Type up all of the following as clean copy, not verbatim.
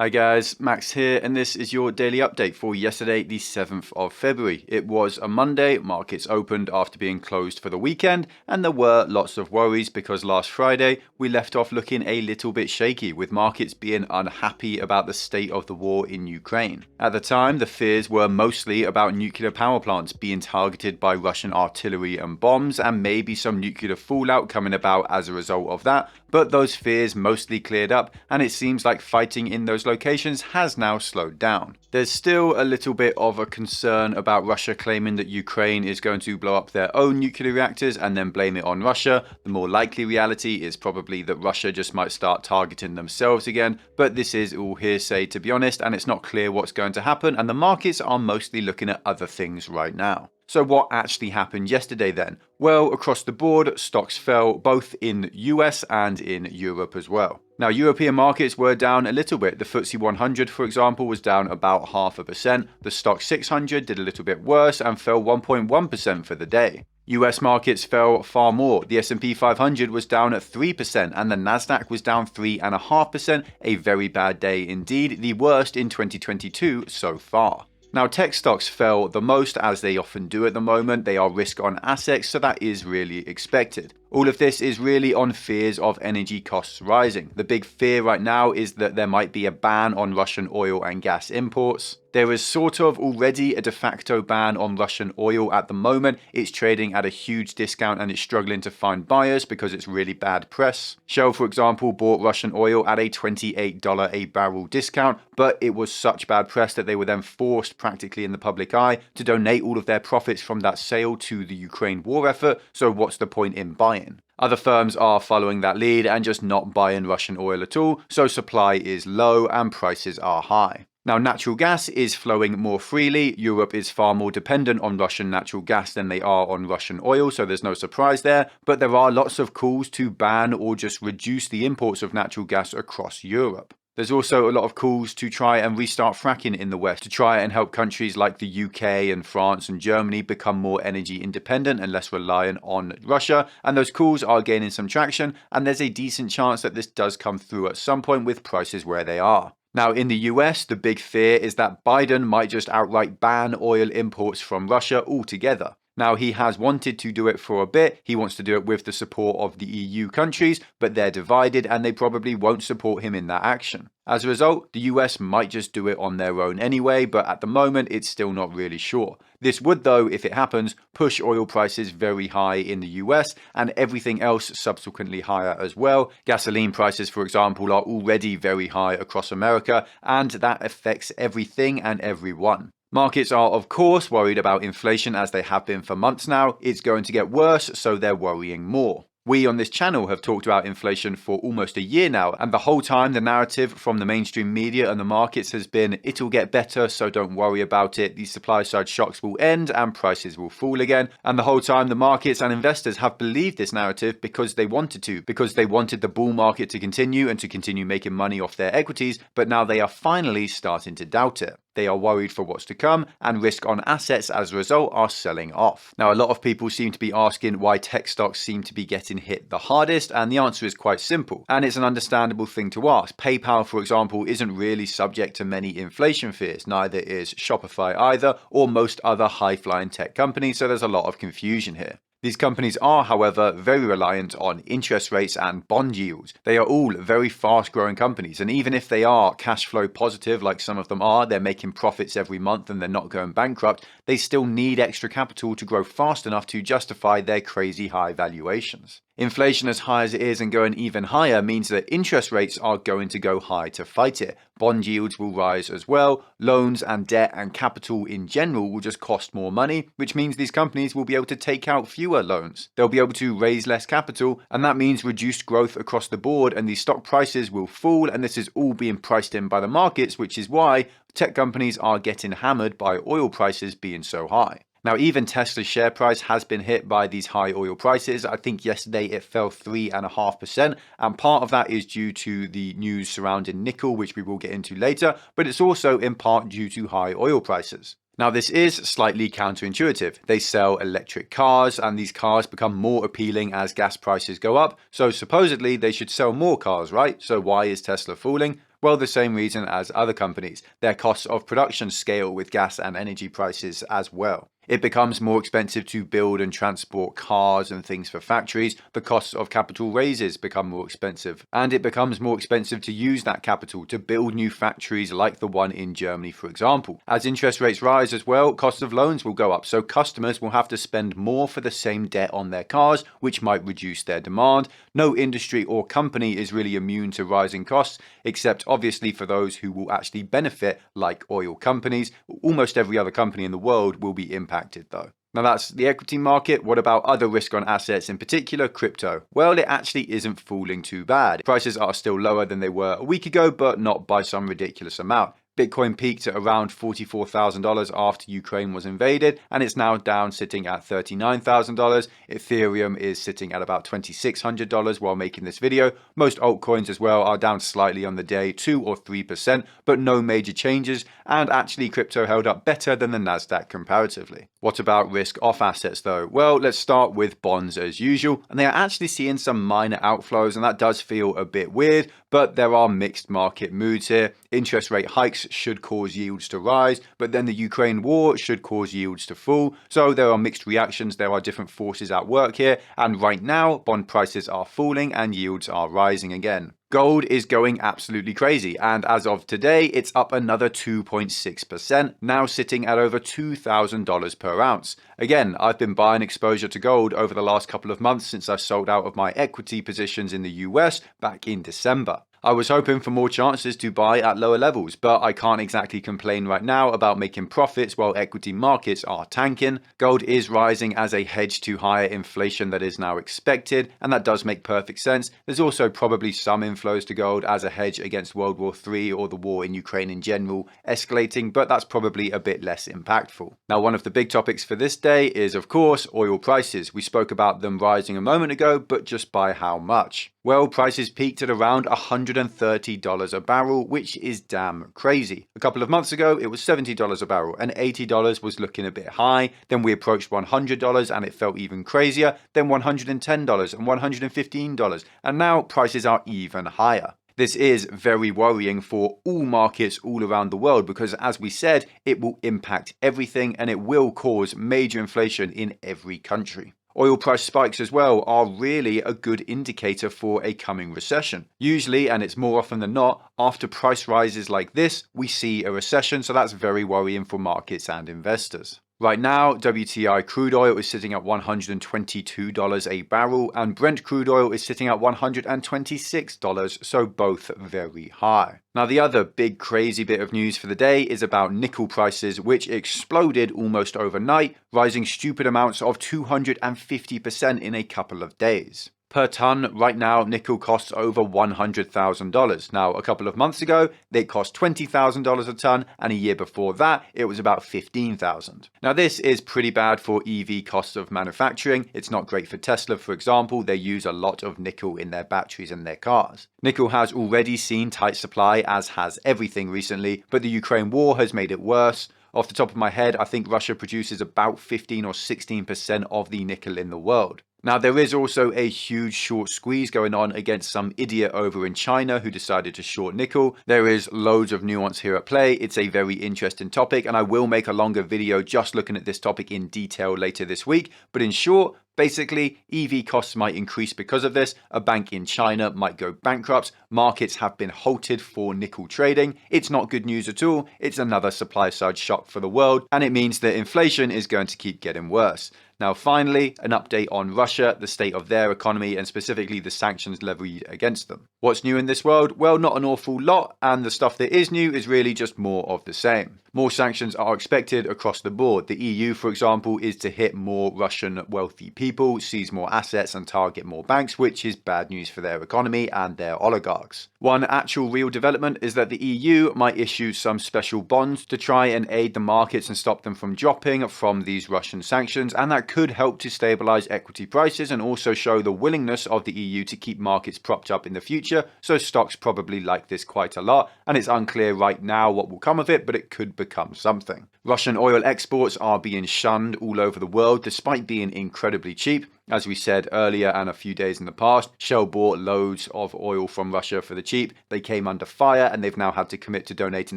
Hi guys, Max here, and this is your daily update for yesterday, the 7th of February. It was a Monday, markets opened after being closed for the weekend, and there were lots of worries because last Friday we left off looking a little bit shaky, with markets being unhappy about the state of the war in Ukraine. At the time, the fears were mostly about nuclear power plants being targeted by Russian artillery and bombs, and maybe some nuclear fallout coming about as a result of that, but those fears mostly cleared up, and it seems like fighting in those locations has now slowed down. There's still a little bit of a concern about Russia claiming that Ukraine is going to blow up their own nuclear reactors and then blame it on Russia. The more likely reality is probably that Russia just might start targeting themselves again, but this is all hearsay to be honest, and it's not clear what's going to happen, and the markets are mostly looking at other things right now. So what actually happened yesterday then? Well, across the board, stocks fell both in US and in Europe as well. Now, European markets were down a little bit. The FTSE 100, for example, was down about 0.5%. The Stoxx 600 did a little bit worse and fell 1.1% for the day. US markets fell far more. The S&P 500 was down at 3% and the Nasdaq was down 3.5%. A very bad day indeed, the worst in 2022 so far. Now, tech stocks fell the most, as they often do at the moment. They are risk on assets, so that is really expected. All of this is really on fears of energy costs rising. The big fear right now is that there might be a ban on Russian oil and gas imports. There is sort of already a de facto ban on Russian oil at the moment. It's trading at a huge discount and it's struggling to find buyers because it's really bad press. Shell, for example, bought Russian oil at a $28 a barrel discount, but it was such bad press that they were then forced practically in the public eye to donate all of their profits from that sale to the Ukraine war effort. So what's the point in buying? Other firms are following that lead and just not buying Russian oil at all, so supply is low and prices are high. Now, natural gas is flowing more freely. Europe is far more dependent on Russian natural gas than they are on Russian oil, so there's no surprise there. But there are lots of calls to ban or just reduce the imports of natural gas across Europe. There's also a lot of calls to try and restart fracking in the West, to try and help countries like the UK and France and Germany become more energy independent and less reliant on Russia. And those calls are gaining some traction, and there's a decent chance that this does come through at some point with prices where they are. Now, in the US, the big fear is that Biden might just outright ban oil imports from Russia altogether. Now, he has wanted to do it for a bit. He wants to do it with the support of the EU countries, but they're divided and they probably won't support him in that action. As a result, the US might just do it on their own anyway, but at the moment, it's still not really sure. This would, though, if it happens, push oil prices very high in the US and everything else subsequently higher as well. Gasoline prices, for example, are already very high across America, and that affects everything and everyone. Markets are, of course, worried about inflation as they have been for months now. It's going to get worse, so they're worrying more. We on this channel have talked about inflation for almost a year now, and the whole time the narrative from the mainstream media and the markets has been, it'll get better, so don't worry about it. These supply side shocks will end and prices will fall again. And the whole time the markets and investors have believed this narrative because they wanted to, because they wanted the bull market to continue and to continue making money off their equities, but now they are finally starting to doubt it. They are worried for what's to come, and risk on assets as a result are selling off. Now, a lot of people seem to be asking why tech stocks seem to be getting hit the hardest, and the answer is quite simple, and it's an understandable thing to ask. PayPal, for example, isn't really subject to many inflation fears. Neither is Shopify either, or most other high-flying tech companies, so there's a lot of confusion here. These companies are, however, very reliant on interest rates and bond yields. They are all very fast-growing companies, and even if they are cash flow positive, like some of them are, they're making profits every month and they're not going bankrupt, they still need extra capital to grow fast enough to justify their crazy high valuations. Inflation as high as it is and going even higher means that interest rates are going to go high to fight it. Bond yields will rise as well. Loans and debt and capital in general will just cost more money, which means these companies will be able to take out fewer loans. They'll be able to raise less capital, and that means reduced growth across the board, and these stock prices will fall, and this is all being priced in by the markets, which is why tech companies are getting hammered by oil prices being so high. Now, even Tesla's share price has been hit by these high oil prices. I think yesterday it fell 3.5%, and part of that is due to the news surrounding nickel, which we will get into later, but it's also in part due to high oil prices. Now, this is slightly counterintuitive. They sell electric cars, and these cars become more appealing as gas prices go up, so supposedly they should sell more cars, right? So why is Tesla falling? Well, the same reason as other companies. Their costs of production scale with gas and energy prices as well. It becomes more expensive to build and transport cars and things for factories. The costs of capital raises become more expensive, and it becomes more expensive to use that capital to build new factories like the one in Germany, for example. As interest rates rise as well, costs of loans will go up, so customers will have to spend more for the same debt on their cars, which might reduce their demand. No industry or company is really immune to rising costs, except obviously for those who will actually benefit, like oil companies. Almost every other company in the world will be impacted though. Now that's the equity market. What about other risk on assets, in particular crypto? Well, it actually isn't falling too bad. Prices are still lower than they were a week ago, but not by some ridiculous amount. Bitcoin peaked at around $44,000 after Ukraine was invaded, and it's now down sitting at $39,000. Ethereum is sitting at about $2,600 while making this video. Most altcoins as well are down slightly on the day, 2 or 3%, but no major changes, and actually crypto held up better than the Nasdaq comparatively. What about risk off assets though? Well, let's start with bonds as usual, and they are actually seeing some minor outflows, and that does feel a bit weird, but there are mixed market moods here. Interest rate hikes should cause yields to rise, but then the Ukraine war should cause yields to fall. So there are mixed reactions, there are different forces at work here, and right now bond prices are falling and yields are rising again. Gold is going absolutely crazy, and as of today, it's up another 2.6%, now sitting at over $2,000 per ounce. Again, I've been buying exposure to gold over the last couple of months since I sold out of my equity positions in the US back in December. I was hoping for more chances to buy at lower levels, but I can't exactly complain right now about making profits while equity markets are tanking. Gold is rising as a hedge to higher inflation that is now expected, and that does make perfect sense. There's also probably some inflows to gold as a hedge against World War III or the war in Ukraine in general escalating, but that's probably a bit less impactful. Now, one of the big topics for this day is, of course, oil prices. We spoke about them rising a moment ago, but just by how much? Well, prices peaked at around $130 a barrel, which is damn crazy. A couple of months ago, it was $70 a barrel, and $80 was looking a bit high. Then we approached $100 and it felt even crazier. Then $110 and $115, and now prices are even higher. This is very worrying for all markets all around the world because, as we said, it will impact everything and it will cause major inflation in every country. Oil price spikes as well are really a good indicator for a coming recession. Usually, and it's more often than not, after price rises like this, we see a recession, so that's very worrying for markets and investors. Right now, WTI crude oil is sitting at $122 a barrel, and Brent crude oil is sitting at $126, so both very high. Now, the other big crazy bit of news for the day is about nickel prices, which exploded almost overnight, rising stupid amounts of 250% in a couple of days. Per ton, right now, nickel costs over $100,000. Now, a couple of months ago, they cost $20,000 a ton, and a year before that, it was about $15,000. Now, this is pretty bad for EV costs of manufacturing. It's not great for Tesla, for example. They use a lot of nickel in their batteries and their cars. Nickel has already seen tight supply, as has everything recently, but the Ukraine war has made it worse. Off the top of my head, I think Russia produces about 15 or 16% of the nickel in the world. Now, there is also a huge short squeeze going on against some idiot over in China who decided to short nickel. There is loads of nuance here at play. It's a very interesting topic, and I will make a longer video just looking at this topic in detail later this week. But in short, basically, EV costs might increase because of this. A bank in China might go bankrupt. Markets have been halted for nickel trading. It's not good news at all. It's another supply side shock for the world, and it means that inflation is going to keep getting worse. Now, finally, an update on Russia, the state of their economy, and specifically the sanctions levied against them. What's new in this world? Well, not an awful lot, and the stuff that is new is really just more of the same. More sanctions are expected across the board. The EU, for example, is to hit more Russian wealthy people, seize more assets, and target more banks, which is bad news for their economy and their oligarchs. One actual real development is that the EU might issue some special bonds to try and aid the markets and stop them from dropping from these Russian sanctions, and that could help to stabilize equity prices and also show the willingness of the EU to keep markets propped up in the future, so stocks probably like this quite a lot, and it's unclear right now what will come of it, but it could become something. Russian oil exports are being shunned all over the world despite being incredibly cheap. As we said earlier and a few days in the past, Shell bought loads of oil from Russia for the cheap. They came under fire and they've now had to commit to donating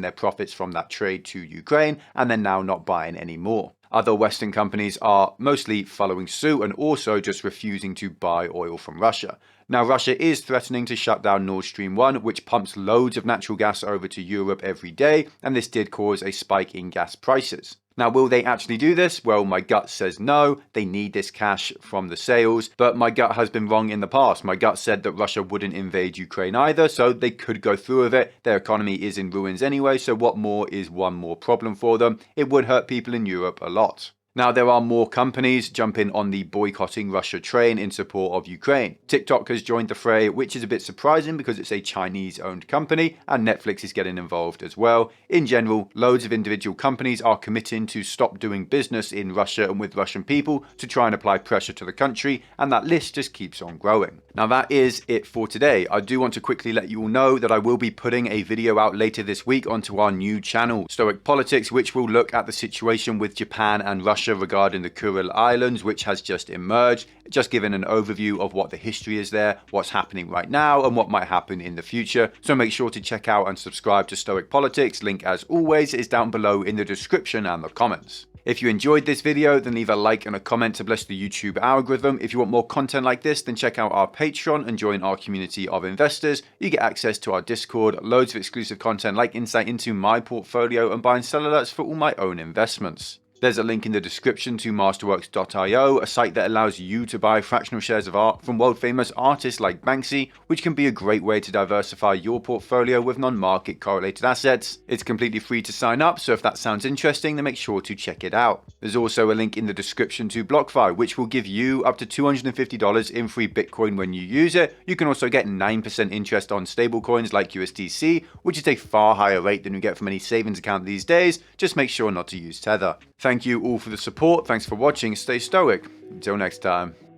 their profits from that trade to Ukraine, and they're now not buying any more. Other Western companies are mostly following suit and also just refusing to buy oil from Russia. Now, Russia is threatening to shut down Nord Stream 1, which pumps loads of natural gas over to Europe every day, and this did cause a spike in gas prices. Now, will they actually do this? Well, my gut says no. They need this cash from the sales, but my gut has been wrong in the past. My gut said that Russia wouldn't invade Ukraine either, so they could go through with it. Their economy is in ruins anyway, so what more is one more problem for them? It would hurt people in Europe a lot. Now, there are more companies jumping on the boycotting Russia train in support of Ukraine. TikTok has joined the fray, which is a bit surprising because it's a Chinese-owned company, and Netflix is getting involved as well. In general, loads of individual companies are committing to stop doing business in Russia and with Russian people to try and apply pressure to the country, and that list just keeps on growing. Now, that is it for today. I do want to quickly let you all know that I will be putting a video out later this week onto our new channel, Stoic Politics, which will look at the situation with Japan and Russia regarding the Kuril Islands, which has just emerged, just giving an overview of what the history is there, what's happening right now, and what might happen in the future. So make sure to check out and subscribe to Stoic Politics. Link, as always, is down below in the description and the comments. If you enjoyed this video, then leave a like and a comment to bless the YouTube algorithm. If you want more content like this, then check out our Patreon and join our community of investors. You get access to our Discord, loads of exclusive content like insight into my portfolio and buy and sell alerts for all my own investments. There's a link in the description to masterworks.io, a site that allows you to buy fractional shares of art from world-famous artists like Banksy, which can be a great way to diversify your portfolio with non-market correlated assets. It's completely free to sign up, so if that sounds interesting, then make sure to check it out. There's also a link in the description to BlockFi, which will give you up to $250 in free Bitcoin when you use it. You can also get 9% interest on stablecoins like USDC, which is a far higher rate than you get from any savings account these days. Just make sure not to use Tether. Thank you all for the support. Thanks for watching. Stay stoic. Until next time.